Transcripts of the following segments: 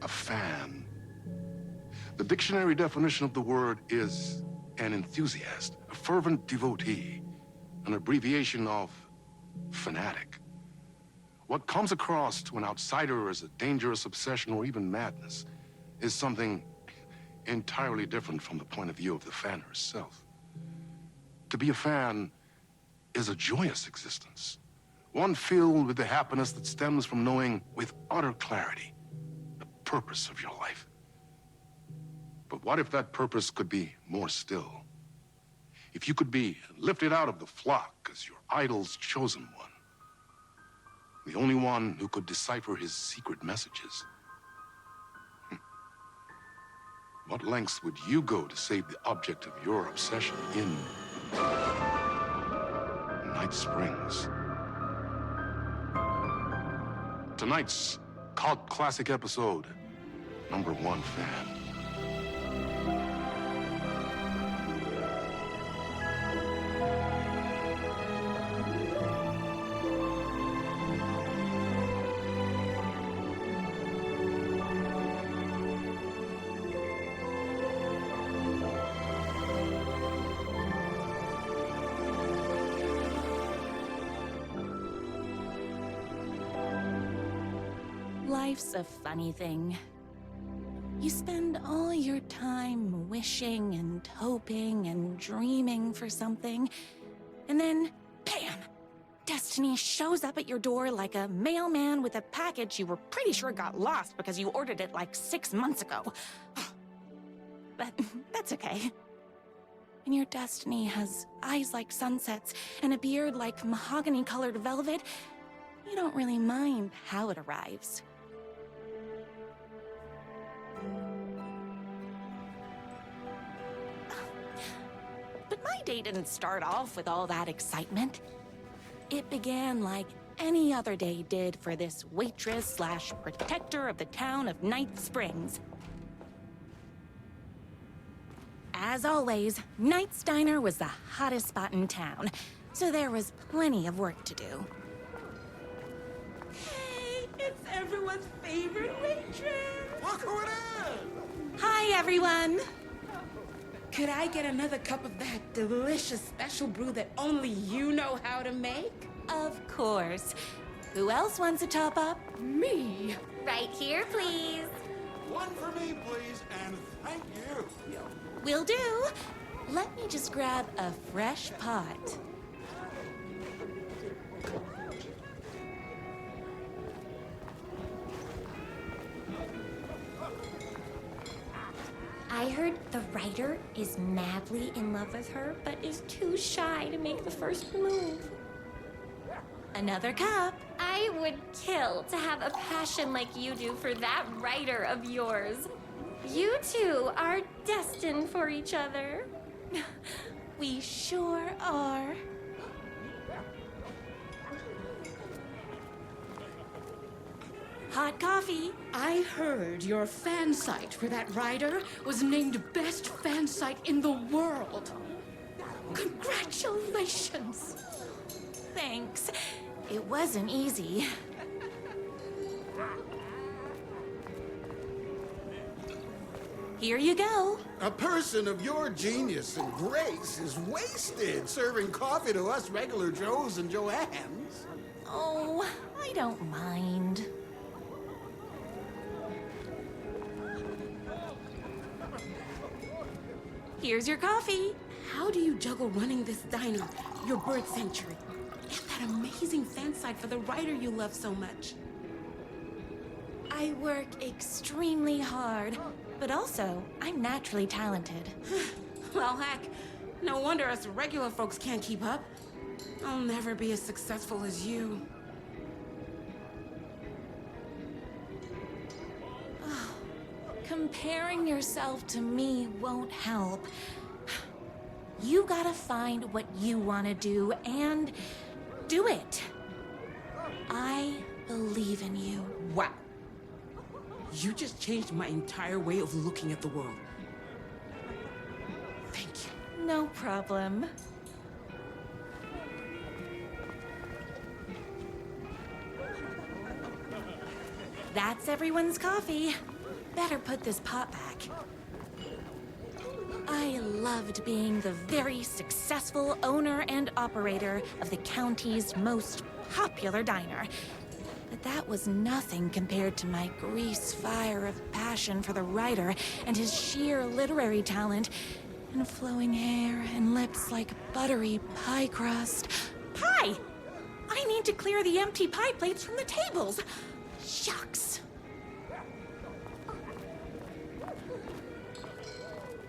a fan? The dictionary definition of the word is an enthusiast, a fervent devotee, an abbreviation of fanatic. What comes across to an outsider as a dangerous obsession or even madness is something entirely different from the point of view of the fan herself. To be a fan is a joyous existence, one filled with the happiness that stems from knowing with utter clarity the purpose of your life. But what if that purpose could be more still? If you could be lifted out of the flock as your idol's chosen one, the only one who could decipher his secret messages. What lengths would you go to save the object of your obsession in Night Springs? Tonight's cult classic episode, number 1 fan. Life's a funny thing. You spend all your time wishing and hoping and dreaming for something, and then, bam! Destiny shows up at your door like a mailman with a package you were pretty sure got lost because you ordered it like 6 months ago. But that's okay. And your destiny has eyes like sunsets and a beard like mahogany-colored velvet. You don't really mind how it arrives. But my day didn't start off with all that excitement. It began like any other day did for this waitress / protector of the town of Night Springs. As always, Night's Diner was the hottest spot in town, so there was plenty of work to do. Hey, it's everyone's favorite waitress! Look who it is! Hi, everyone! Could I get another cup of that delicious special brew that only you know how to make? Of course. Who else wants a top-up? Me? Right here, please. One for me, please, and thank you. Will do. Let me just grab a fresh pot. I heard the writer is madly in love with her, but is too shy to make the first move. Another cup. I would kill to have a passion like you do for that writer of yours. You two are destined for each other. We sure are. Hot coffee. I heard your fan site for that writer was named best fan site in the world. Congratulations! Thanks. It wasn't easy. Here you go. A person of your genius and grace is wasted serving coffee to us regular Joes and Joannes. Oh, I don't mind. Here's your coffee. How do you juggle running this diner, your bird sanctuary, and that amazing fan site for the writer you love so much? I work extremely hard, but also I'm naturally talented. Well, heck, no wonder us regular folks can't keep up. I'll never be as successful as you. Comparing yourself to me won't help. You gotta find what you want to do and do it. I believe in you. Wow. You just changed my entire way of looking at the world. Thank you. No problem. That's everyone's coffee. better put this pot back. I loved being the very successful owner and operator of the county's most popular diner. But that was nothing compared to my grease fire of passion for the writer and his sheer literary talent, and flowing hair and lips like buttery pie crust. Pie! I need to clear the empty pie plates from the tables. Shucks.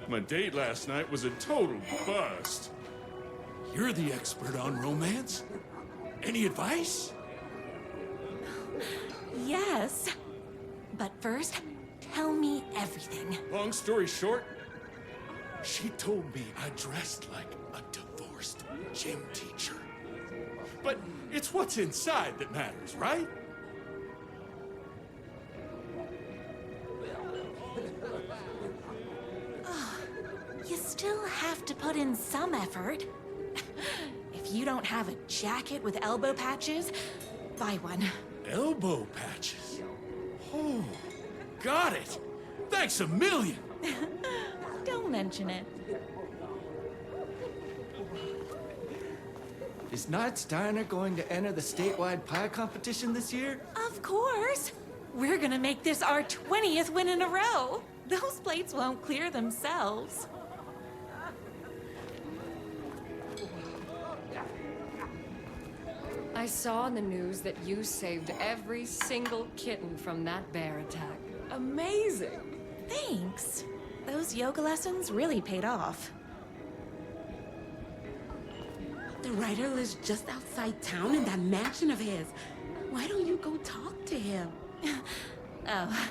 My date last night was a total bust. You're the expert on romance. Any advice? Yes. But first, tell me everything. Long story short, She told me I dressed like a divorced gym teacher. but it's what's inside that matters, right? You still have to put in some effort. If you don't have a jacket with elbow patches, buy one. Elbow patches. Oh, got it. Thanks a million. Don't mention it. Is Knight's Diner going to enter the statewide pie competition this year? Of course. We're gonna make this our 20th win in a row. Those plates won't clear themselves. I saw on the news that you saved every single kitten from that bear attack. Amazing! Thanks. Those yoga lessons really paid off. The writer lives just outside town in that mansion of his. Why don't you go talk to him? Oh,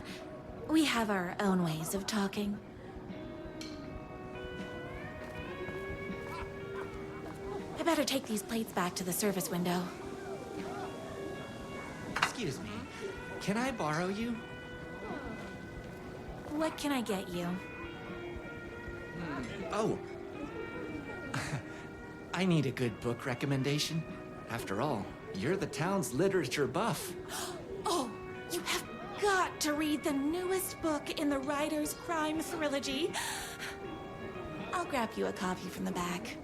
we have our own ways of talking. I better take these plates back to the service window. Excuse me. Can I borrow you? What can I get you? Oh. I need a good book recommendation. After all, you're the town's literature buff. Oh, you have got to read the newest book in the writer's crime trilogy. I'll grab you a copy from the back.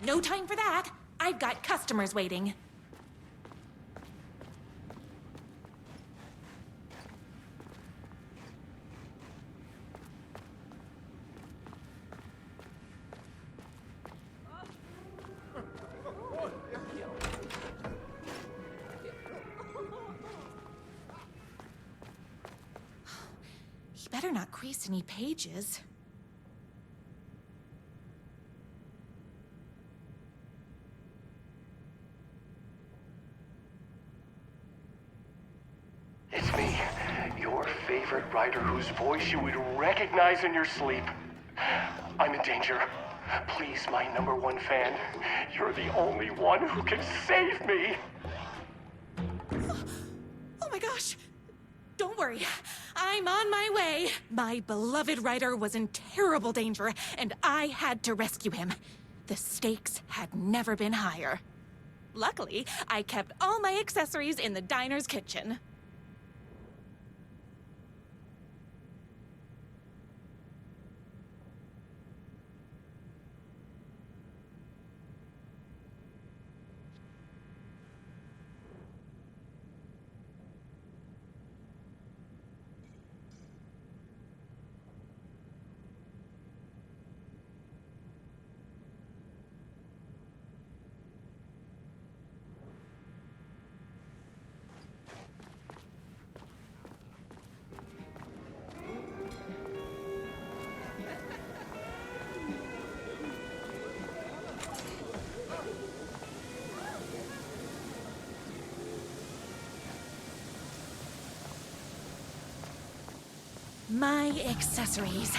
No time for that. I've got customers waiting. He better not crease any pages. It's me, your favorite writer whose voice you would recognize in your sleep. I'm in danger. Please, my #1 fan, you're the only one who can save me. Oh my gosh! Don't worry, I'm on my way. My beloved writer was in terrible danger, and I had to rescue him. The stakes had never been higher. Luckily, I kept all my accessories in the diner's kitchen. My accessories.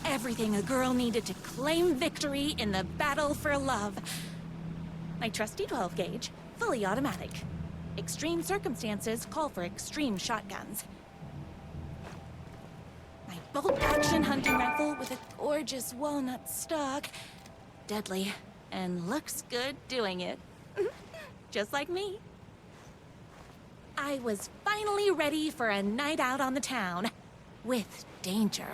Everything a girl needed to claim victory in the battle for love. My trusty 12 gauge, fully automatic. Extreme circumstances call for extreme shotguns. My bolt-action hunting rifle with a gorgeous walnut stock. Deadly, and looks good doing it. Just like me. I was finally ready for a night out on the town. With danger.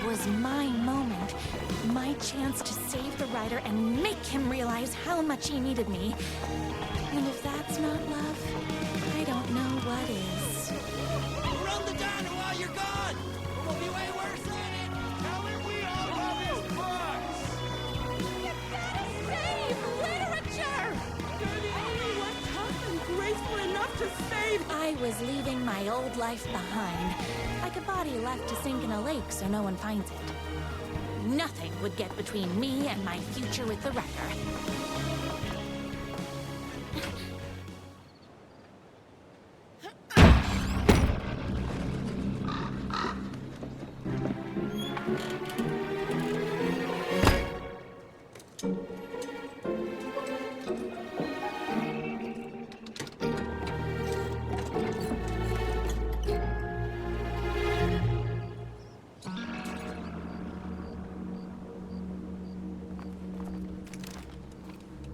Was my moment, my chance to save the writer and make him realize how much he needed me. And if that's not love, I don't know what is. Run the diner while you're gone! Or we'll be way worse than it! Tell him we all love his books! You gotta save literature! You're the only one tough and graceful enough to save. I was leaving my old life behind. Like a body left to sink in a lake so no one finds it. Nothing would get between me and my future with the writer.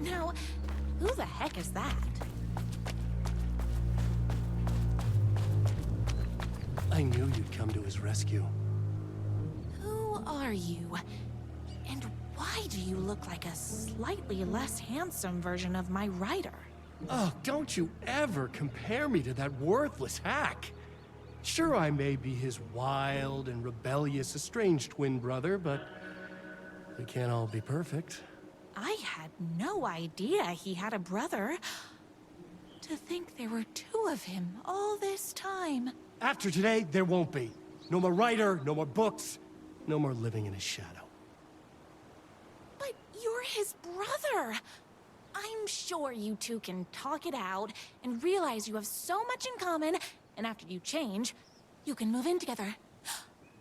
Now, who the heck is that? I knew you'd come to his rescue. Who are you? And why do you look like a slightly less handsome version of my writer? Oh, don't you ever compare me to that worthless hack. Sure, I may be his wild and rebellious estranged twin brother, but we can't all be perfect. I had no idea he had a brother. To think there were two of him all this time. After today, there won't be. No more writer, no more books, no more living in his shadow. But you're his brother. I'm sure you two can talk it out and realize you have so much in common, and after you change, you can move in together.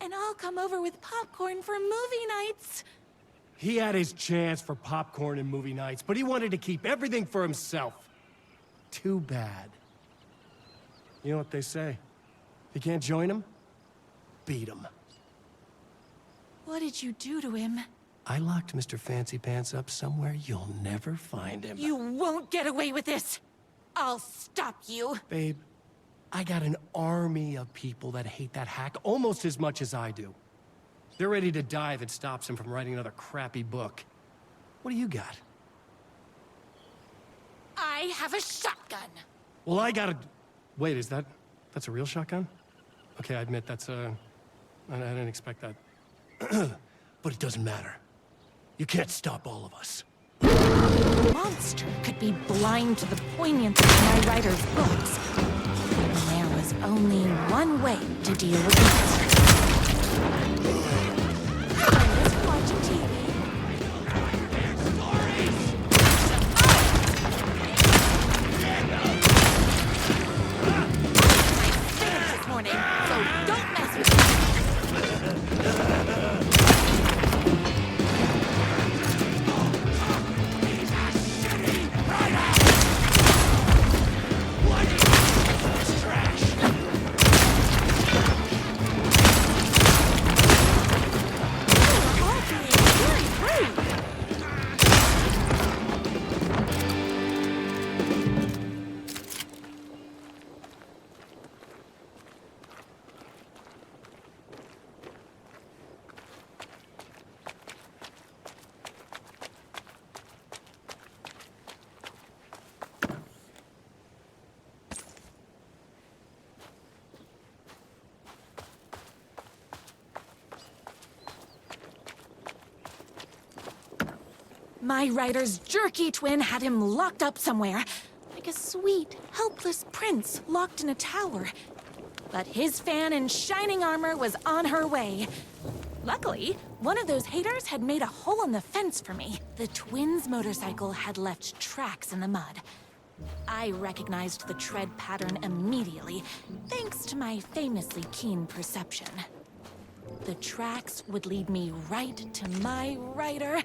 And I'll come over with popcorn for movie nights. He had his chance for popcorn and movie nights, but he wanted to keep everything for himself. Too bad. You know what they say? If you can't join him, beat him. What did you do to him? I locked Mr. Fancy Pants up somewhere you'll never find him. You won't get away with this! I'll stop you! Babe, I got an army of people that hate that hack almost as much as I do. They're ready to die if it stops him from writing another crappy book. What do you got? I have a shotgun! Well, I got a... Wait, that's a real shotgun? Okay, I admit that's I didn't expect that. But it doesn't matter. You can't stop all of us. The monster could be blind to the poignance of my writer's books. And there was only one way to deal with it. I was watching TV. I finished this morning, so don't mess with me. My writer's jerky twin had him locked up somewhere, like a sweet, helpless prince locked in a tower. But his fan in shining armor was on her way. Luckily, one of those haters had made a hole in the fence for me. The twins' motorcycle had left tracks in the mud. I recognized the tread pattern immediately, thanks to my famously keen perception. The tracks would lead me right to my writer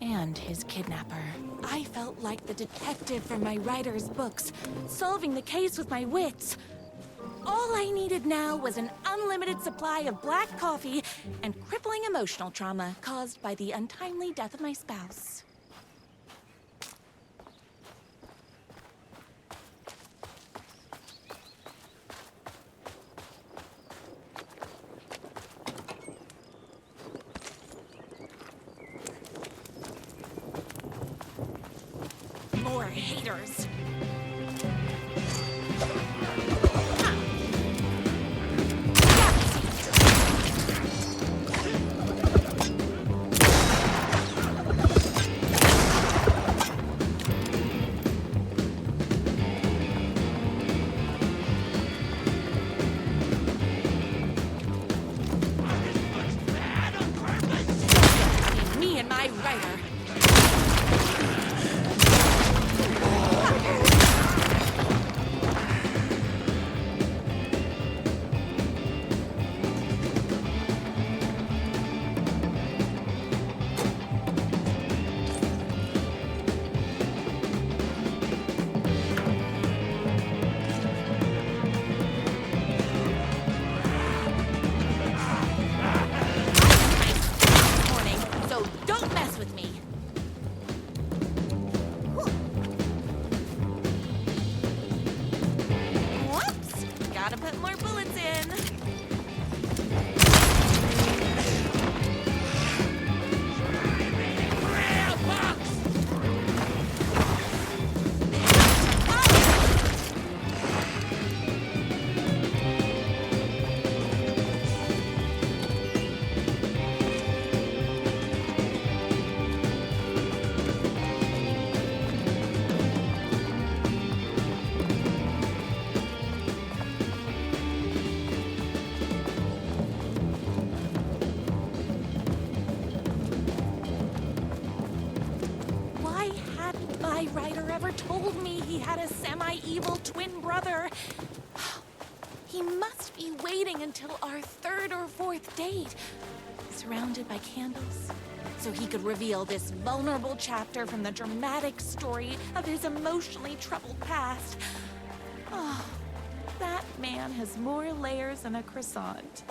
and his kidnapper. I felt like the detective from my writer's books, solving the case with my wits. All I needed now was an unlimited supply of black coffee and crippling emotional trauma caused by the untimely death of my spouse. More haters. Me and my writer. Gotta put more bullets in. My writer ever told me he had a semi-evil twin brother. He must be waiting until our third or fourth date, surrounded by candles, so he could reveal this vulnerable chapter from the dramatic story of his emotionally troubled past. Oh, that man has more layers than a croissant.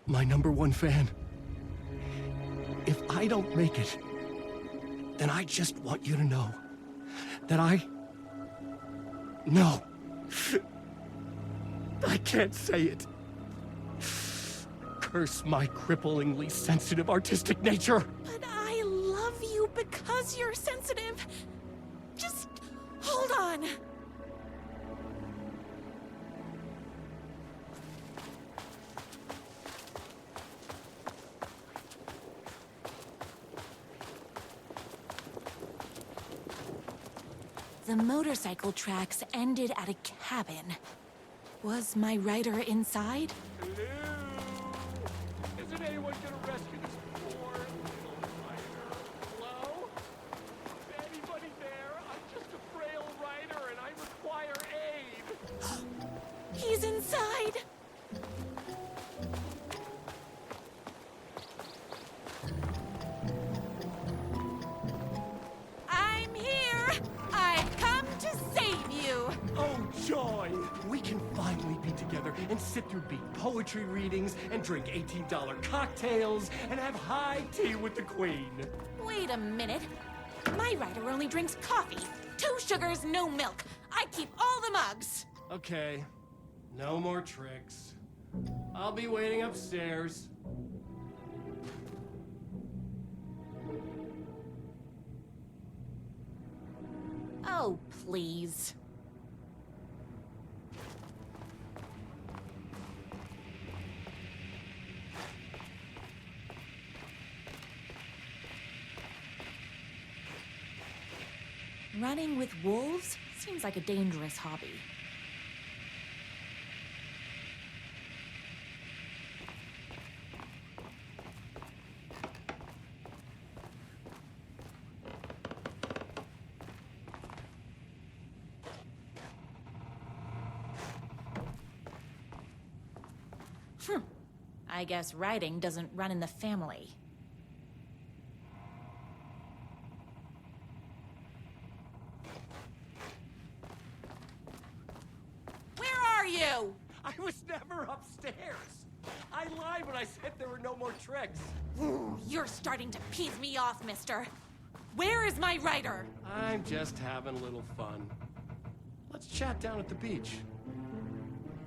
My #1 fan. If I don't make it, then I just want you to know that No. I can't say it. Curse my cripplingly sensitive artistic nature. But I love you because you're sensitive. Just hold on. The motorcycle tracks ended at a cabin. Was my writer inside? Hello? Isn't anyone gonna rescue this poor little fighter? Hello? Is anybody there? I'm just afraid. together and sit through beat poetry readings and drink $18 cocktails and have high tea with the queen. Wait a minute. My writer only drinks coffee. 2 sugars, no milk. I keep all the mugs. Okay, no more tricks. I'll be waiting upstairs. Oh, please. Running with wolves seems like a dangerous hobby. I guess writing doesn't run in the family. Where are you? I was never upstairs. I lied when I said there were no more tricks. Ooh, you're starting to piss me off, mister. Where is my writer? I'm just having a little fun. Let's chat down at the beach.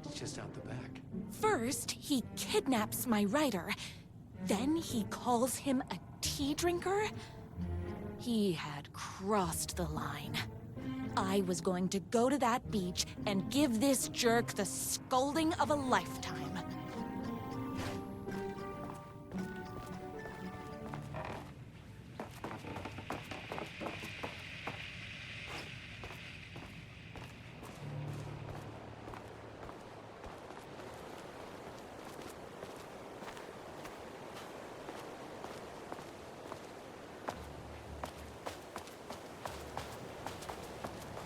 It's just out the back. First, he kidnaps my writer. Then he calls him a tea drinker. He had crossed the line. I was going to go to that beach and give this jerk the scolding of a lifetime.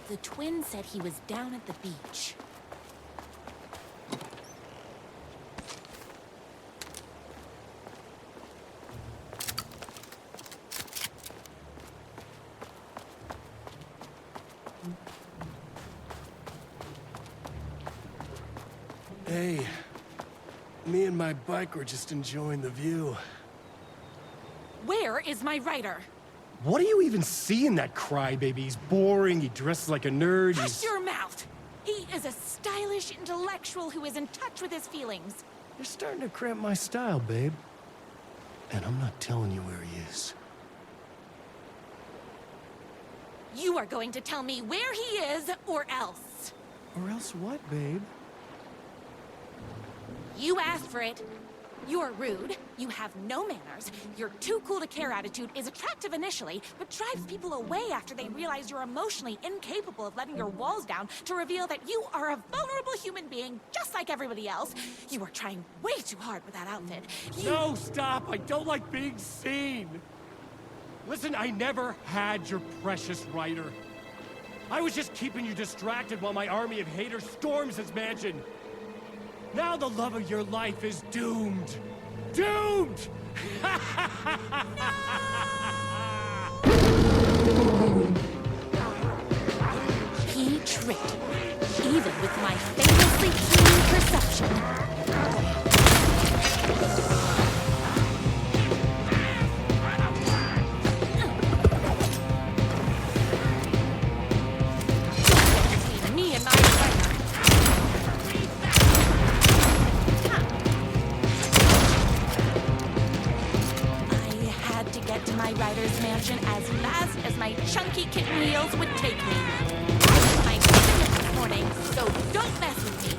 The twin said he was down at the beach. Hey, me and my bike were just enjoying the view. Where is my writer? What do you even see in that crybaby? He's boring, he dresses like a nerd, Hush your mouth! He is a stylish intellectual who is in touch with his feelings. You're starting to cramp my style, babe. And I'm not telling you where he is. You are going to tell me where he is, or else. Or else what, babe? You asked for it. You're rude, you have no manners, your too cool to care attitude is attractive initially, but drives people away after they realize you're emotionally incapable of letting your walls down to reveal that you are a vulnerable human being just like everybody else. You are trying way too hard with that outfit. No, stop! I don't like being seen! Listen, I never had your precious writer. I was just keeping you distracted while my army of haters storms his mansion. Now the love of your life is doomed! Doomed! He tricked me, even with my famously keen perception. Between me and my writer. Get to my writer's mansion as fast as my chunky kitten heels would take me. I did it this morning, so don't mess with me.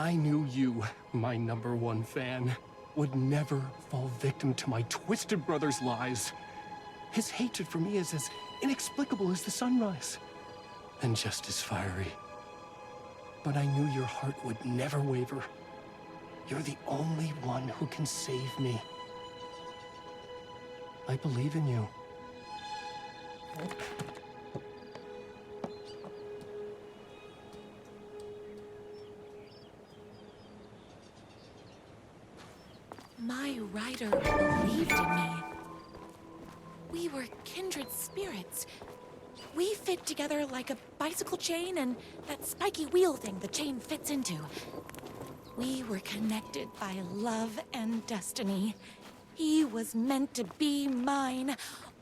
I knew you, my #1 fan, would never fall victim to my twisted brother's lies. His hatred for me is as inexplicable as the sunrise, and just as fiery. But I knew your heart would never waver. You're the only one who can save me. I believe in you. My writer believed in me. We were kindred spirits. We fit together like a bicycle chain and that spiky wheel thing the chain fits into. We were connected by love and destiny. He was meant to be mine,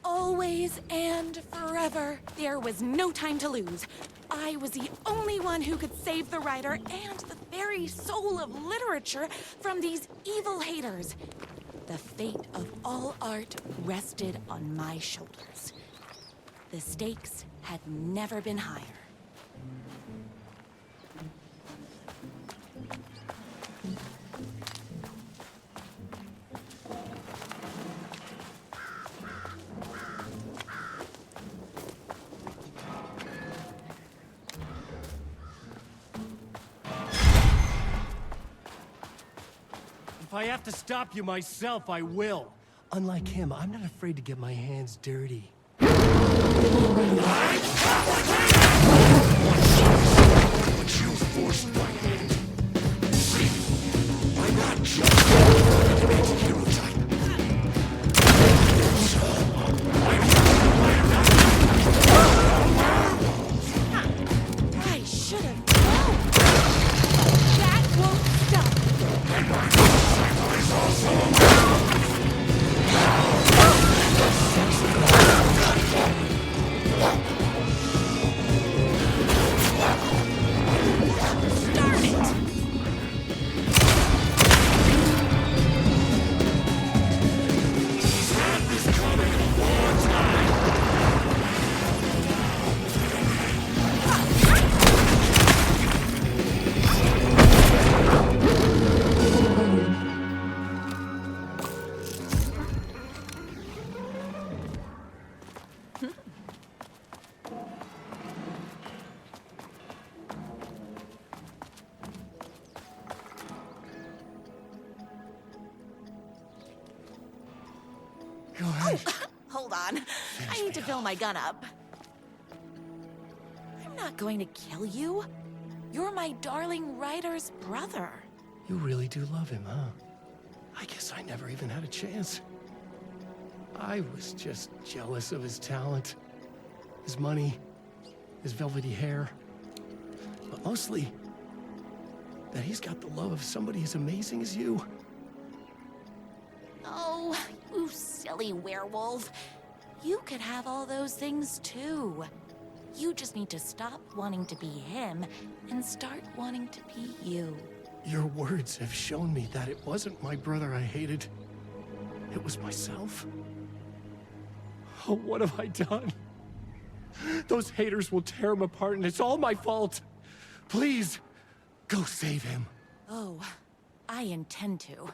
always and forever. There was no time to lose. I was the only one who could save the writer and the very soul of literature from these evil haters. The fate of all art rested on my shoulders. The stakes had never been higher. If I have to stop you myself, I will. Unlike him, I'm not afraid to get my hands dirty. But you forced my hand. See, I'm not just a hero type. I should have known. That won't stop. Start it! Go ahead. Hold on. I need to fill my gun up. I'm not going to kill you. You're my darling writer's brother. You really do love him, huh? I guess I never even had a chance. I was just jealous of his talent, his money, his velvety hair. But mostly, that he's got the love of somebody as amazing as you. Oh, you silly werewolf. You could have all those things too. You just need to stop wanting to be him and start wanting to be you. Your words have shown me that it wasn't my brother I hated. It was myself. Oh, what have I done? Those haters will tear him apart, and it's all my fault. Please, go save him. Oh, I intend to.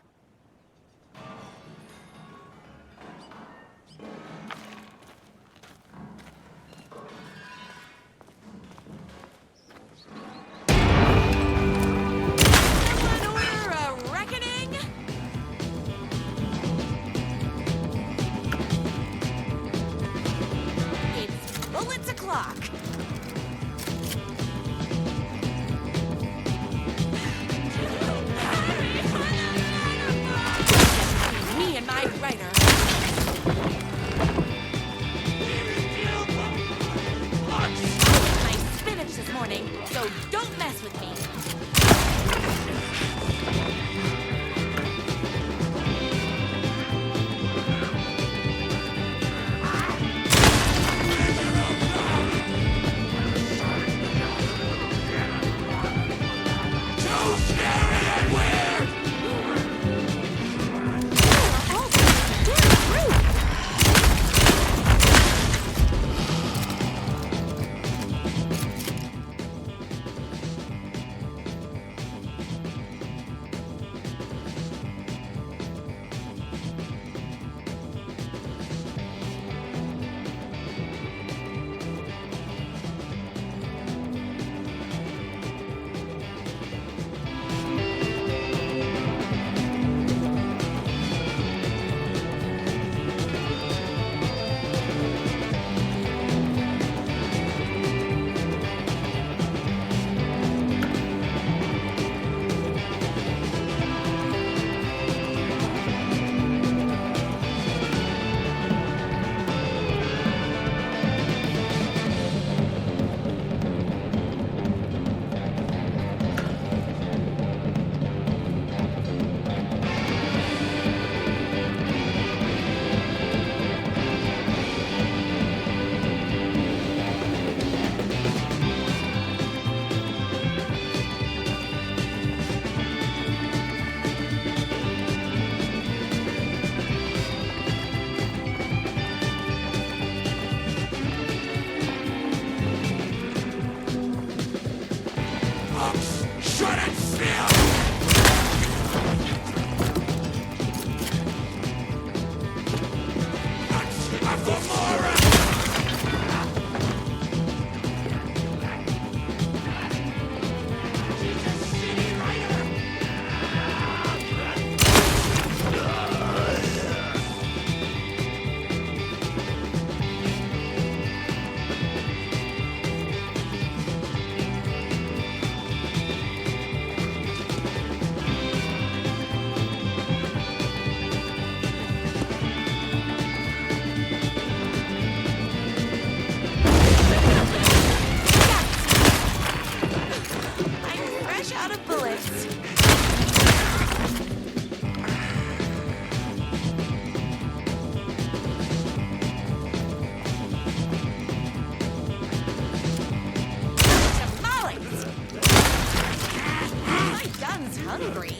hungry.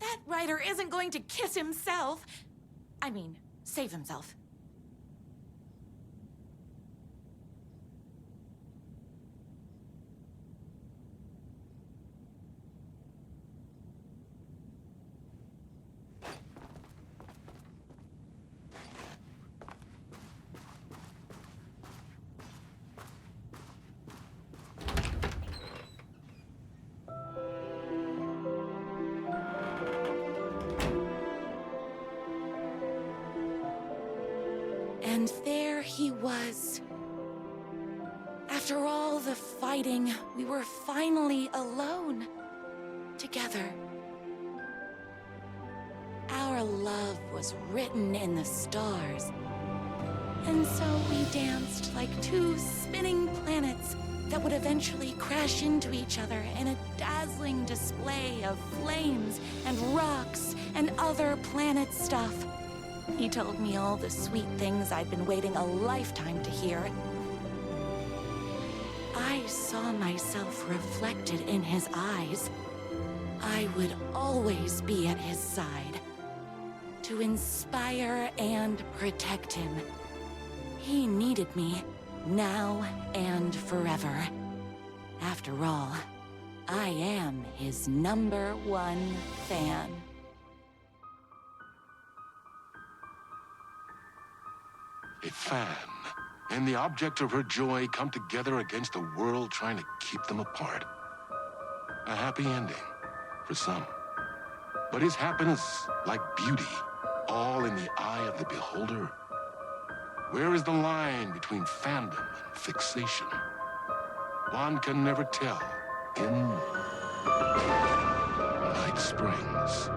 That writer isn't going to kiss himself. I mean, save himself. And there he was. After all the fighting, we were finally alone. Together. Our love was written in the stars. And so we danced like two spinning planets that would eventually crash into each other in a dazzling display of flames and rocks and other planet stuff. He told me all the sweet things I'd been waiting a lifetime to hear. I saw myself reflected in his eyes. I would always be at his side, to inspire and protect him. He needed me, now and forever. After all, I am his #1 fan. A fan and the object of her joy come together against a world trying to keep them apart. A happy ending for some. But is happiness, like beauty, all in the eye of the beholder? Where is the line between fandom and fixation? One can never tell in Night Springs.